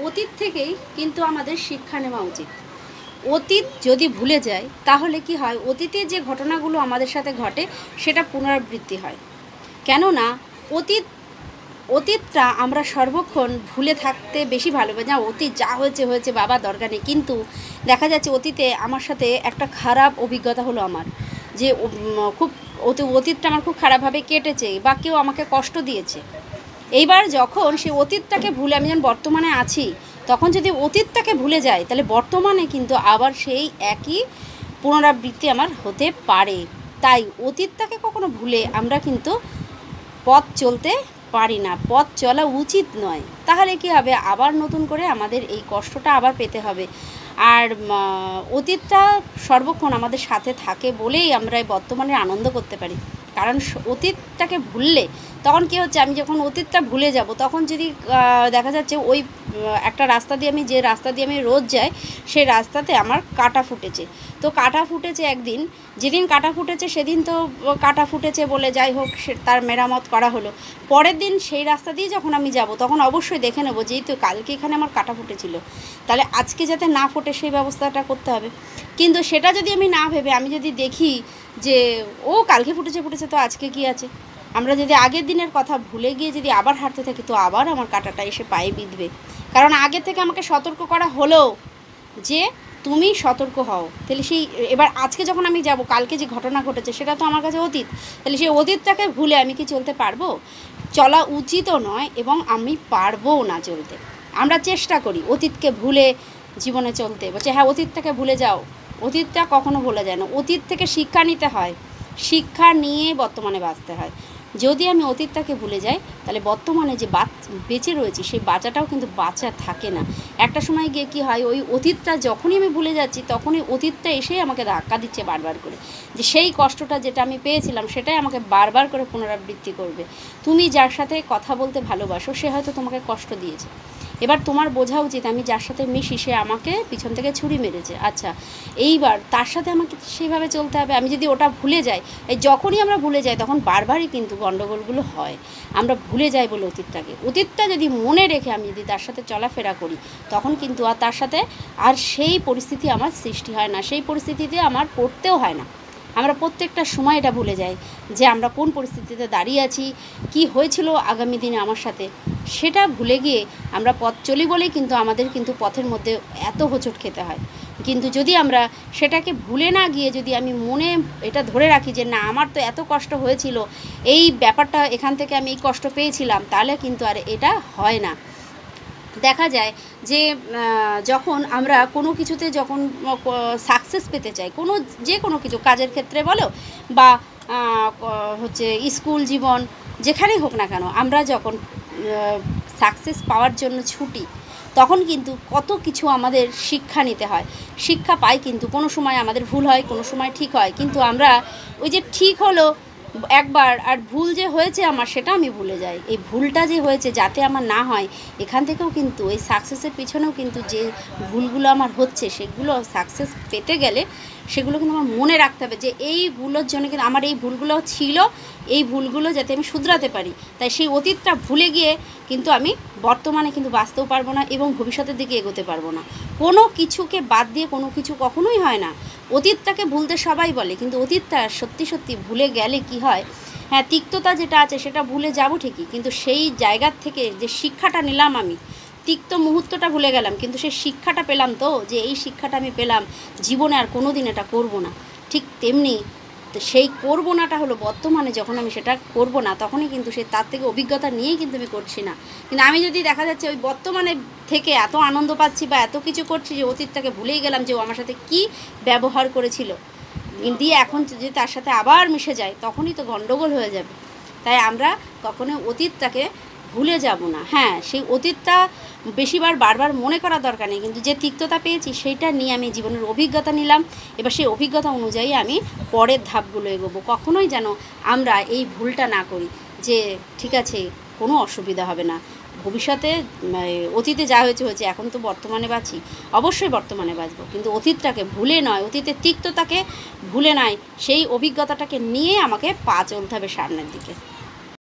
অতীত থেকেই কিন্তু আমাদের শিক্ষা নেওয়া উচিত। অতীত যদি ভুলে যাই তাহলে কি হয়, অতীতে যে ঘটনাগুলো আমাদের সাথে ঘটে সেটা পুনরাবৃত্তি হয়। কেননা অতীত অতীতটা আমরা সর্বক্ষণ ভুলে থাকতে বেশি ভালোবাসি। না, অতীত যা হয়েছে হয়েছে বাবা, দরকার নেই। কিন্তু দেখা যাচ্ছে অতীতে আমার সাথে একটা খারাপ অভিজ্ঞতা হলো আমার, যে খুব অতীতটা আমার খুব খারাপভাবে কেটেছে বা কেউ আমাকে কষ্ট দিয়েছে। এইবার যখন সেই অতীতটাকে ভুলে আমি যখন বর্তমানে আছি, তখন যদি অতীতটাকে ভুলে যাই তাহলে বর্তমানে কিন্তু আবার সেই একই পুনরাবৃত্তি আমার হতে পারে। তাই অতীতটাকে কখনো ভুলে আমরা কিন্তু পথ চলতে পারি না, পথ চলা উচিত নয়। তাহলে কি হবে, আবার নতুন করে আমাদের এই কষ্টটা আবার পেতে হবে। আর অতীতটা সর্বক্ষণ আমাদের সাথে থাকে বলেই আমরা বর্তমানে আনন্দ করতে পারি। কারণ অতীতটাকে ভুললে তখন কী হচ্ছে, আমি যখন অতীতটা ভুলে যাব তখন যদি দেখা যাচ্ছে ওই একটা রাস্তা দিয়ে যে রাস্তা দিয়ে আমি রোজ যাই, সেই রাস্তাতে আমার কাঁটা ফুটেছে। তো কাঁটা ফুটেছে একদিন, যেদিন কাঁটা ফুটেছে সেদিন তো কাঁটা ফুটেছে বলে যাই হোক তার মেরামত করা হলো। পরের দিন সেই রাস্তা দিয়ে যখন আমি যাব তখন অবশ্যই দেখে নেবো, যেহেতু কালকে এখানে আমার কাঁটা ফুটেছিল, তাহলে আজকে যাতে না ফোটে সেই ব্যবস্থাটা করতে হবে। কিন্তু সেটা যদি আমি না ভেবে আমি যদি দেখি যে ও কালকে ফুটেছে তো আজকে কি আছে, আমরা যদি আগের দিনের কথা ভুলে গিয়ে যদি আবার হাঁটতে থাকি তো আবার আমার কাঁটাটা এসে পায়ে বিঁধবে। কারণ আগে থেকে আমাকে সতর্ক করা হলো যে তুমি সতর্ক হও। তাহলে সেই এবার আজকে যখন আমি যাব, কালকে যে ঘটনা ঘটেছে সেটা তো আমার কাছে অতীত, তাহলে সেই অতীতটাকে ভুলে আমি কি চলতে পারবো? চলা উচিতও নয় এবং আমি পারবও না চলতে। আমরা চেষ্টা করি অতীতকে ভুলে জীবনে চলতে, বলছে হ্যাঁ অতীতটাকে ভুলে যাও। অতীতটা কখনো ভোলা যায় না, অতীত থেকে শিক্ষা নিতে হয়, শিক্ষা নিয়ে বর্তমানে বাঁচতে হয়। যদি আমি অতীতটাকে ভুলে যাই তাহলে বর্তমানে যে বেঁচে রয়েছি সেই বাঁচাটাও কিন্তু বাঁচা থাকে না। একটা সময় গিয়ে কি হয়, ওই অতীতটা যখনই আমি ভুলে যাচ্ছি তখনই অতীতটা এসেই আমাকে ধাক্কা দিচ্ছে বারবার করে, যে সেই কষ্টটা যেটা আমি পেয়েছিলাম সেটাই আমাকে বারবার করে পুনরাবৃত্তি করবে। তুমি যার সাথে কথা বলতে ভালোবাসো সে হয়তো তোমাকে কষ্ট দিয়েছে, এবার তোমার বোঝা উচিত আমি যার সাথে মিশি সে আমাকে পিছন থেকে ছুরি মেরেছে, আচ্ছা এইবার তার সাথে আমাকে সেইভাবে চলতে হবে। আমি যদি ওটা ভুলে যাই, এই যখনই আমরা ভুলে যাই তখন বারবারই কিন্তু গণ্ডগোলগুলো হয়। আমরা ভুলে যাই বলে অতীতটা যদি মনে রেখে আমি যদি তার সাথে চলাফেরা করি তখন কিন্তু আর তার সাথে আর সেই পরিস্থিতি আমার সৃষ্টি হয় না, সেই পরিস্থিতিতে আমার পড়তেও হয় না। আমরা প্রত্যেকটা সময় এটা ভুলে যাই যে আমরা কোন পরিস্থিতিতে দাঁড়িয়ে আছি, কি হয়েছিল আগামী দিনে আমার সাথে, সেটা ভুলে গিয়ে আমরা পথ চলি বলেই কিন্তু আমাদের কিন্তু পথের মধ্যে এত হোঁচট খেতে হয়। কিন্তু যদি আমরা সেটাকে ভুলে না গিয়ে যদি আমি মনে এটা ধরে রাখি যে না আমার তো এত কষ্ট হয়েছিল, এই ব্যাপারটা এখান থেকে আমি এই কষ্ট পেয়েছিলাম, তাহলে কিন্তু আর এটা হয় না। দেখা যায় যে যখন আমরা কোনো কিছুতে যখন সাকসেস পেতে চাই, যে কোনো কিছু কাজের ক্ষেত্রে বলো বা হচ্ছে স্কুল জীবন যেখানেই হোক না কেন, আমরা যখন সাকসেস পাওয়ার জন্য ছুটি তখন কিন্তু কত কিছু আমাদের শিক্ষা নিতে হয়। শিক্ষা পাই কিন্তু কোনো সময় আমাদের ভুল হয়, কোনো সময় ঠিক হয়, কিন্তু আমরা ওই যে ঠিক হলো একবার আর ভুল যে হয়েছে আমার সেটা আমি ভুলে যাই। এই ভুলটা যে হয়েছে যাতে আমার না হয়, এখান থেকেও কিন্তু এই সাকসেসের পিছনেও কিন্তু যে ভুলগুলো আমার হচ্ছে সেগুলো সাকসেস পেতে গেলে সেগুলো কিন্তু আমার মনে রাখতে হবে যে এই ভুলের জন্য কিন্তু আমার এই ভুলগুলো ছিল, এই ভুলগুলো যাতে আমি শুধরাতে পারি। তাই সেই অতীতটা ভুলে গিয়ে কিন্তু আমি বর্তমানে কিন্তু বাঁচতেও পারবো না এবং ভবিষ্যতের দিকে এগোতে পারবো না। কোনো কিছুকে বাদ দিয়ে কোনো কিছু কখনোই হয় না। অতীতটাকে ভুলতে সবাই বলে, কিন্তু অতীতটা সত্যি সত্যি ভুলে গেলে কি হয়, হ্যাঁ তিক্ততা যেটা আছে সেটা ভুলে যাবো ঠিকই, কিন্তু সেই জায়গার থেকে যে শিক্ষাটা নিলাম আমি, তিক্ত মুহূর্তটা ভুলে গেলাম কিন্তু সেই শিক্ষাটা পেলাম, তো যে এই শিক্ষাটা আমি পেলাম জীবনে আর কোনো দিন এটা করবো না। ঠিক তেমনি তো সেই করবো নাটা হলো বর্তমানে যখন আমি সেটা করবো না তখনই কিন্তু সে তার থেকে অভিজ্ঞতা নিয়েই কিন্তু আমি করছি না। কিন্তু আমি যদি দেখা যাচ্ছে ওই বর্তমানে থেকে এত আনন্দ পাচ্ছি বা এত কিছু করছি যে অতীতটাকে ভুলেই গেলাম যে ও আমার সাথে কী ব্যবহার করেছিল, দিয়ে এখন যদি তার সাথে আবার মিশে যায় তখনই তো গণ্ডগোল হয়ে যাবে। তাই আমরা কখনো অতীতটাকে ভুলে যাব না। হ্যাঁ, সেই অতীতটা বারবার মনে করা দরকার নেই, কিন্তু যে তিক্ততা পেয়েছি সেইটা নিয়ে আমি জীবনের অভিজ্ঞতা নিলাম, এবার সেই অভিজ্ঞতা অনুযায়ী আমি পরের ধাপগুলো এগোবো। কখনোই যেন আমরা এই ভুলটা না করি যে ঠিক আছে কোনো অসুবিধা হবে না, ভবিষ্যতে অতীতে যা হয়েছে এখন তো বর্তমানে বাঁচি, অবশ্যই বর্তমানে বাঁচবো, কিন্তু অতীতটাকে ভুলে নয়, অতীতের তিক্ততাকে ভুলে নয়, সেই অভিজ্ঞতাটাকে নিয়ে আমাকে পা চলতে হবে সামনের দিকে।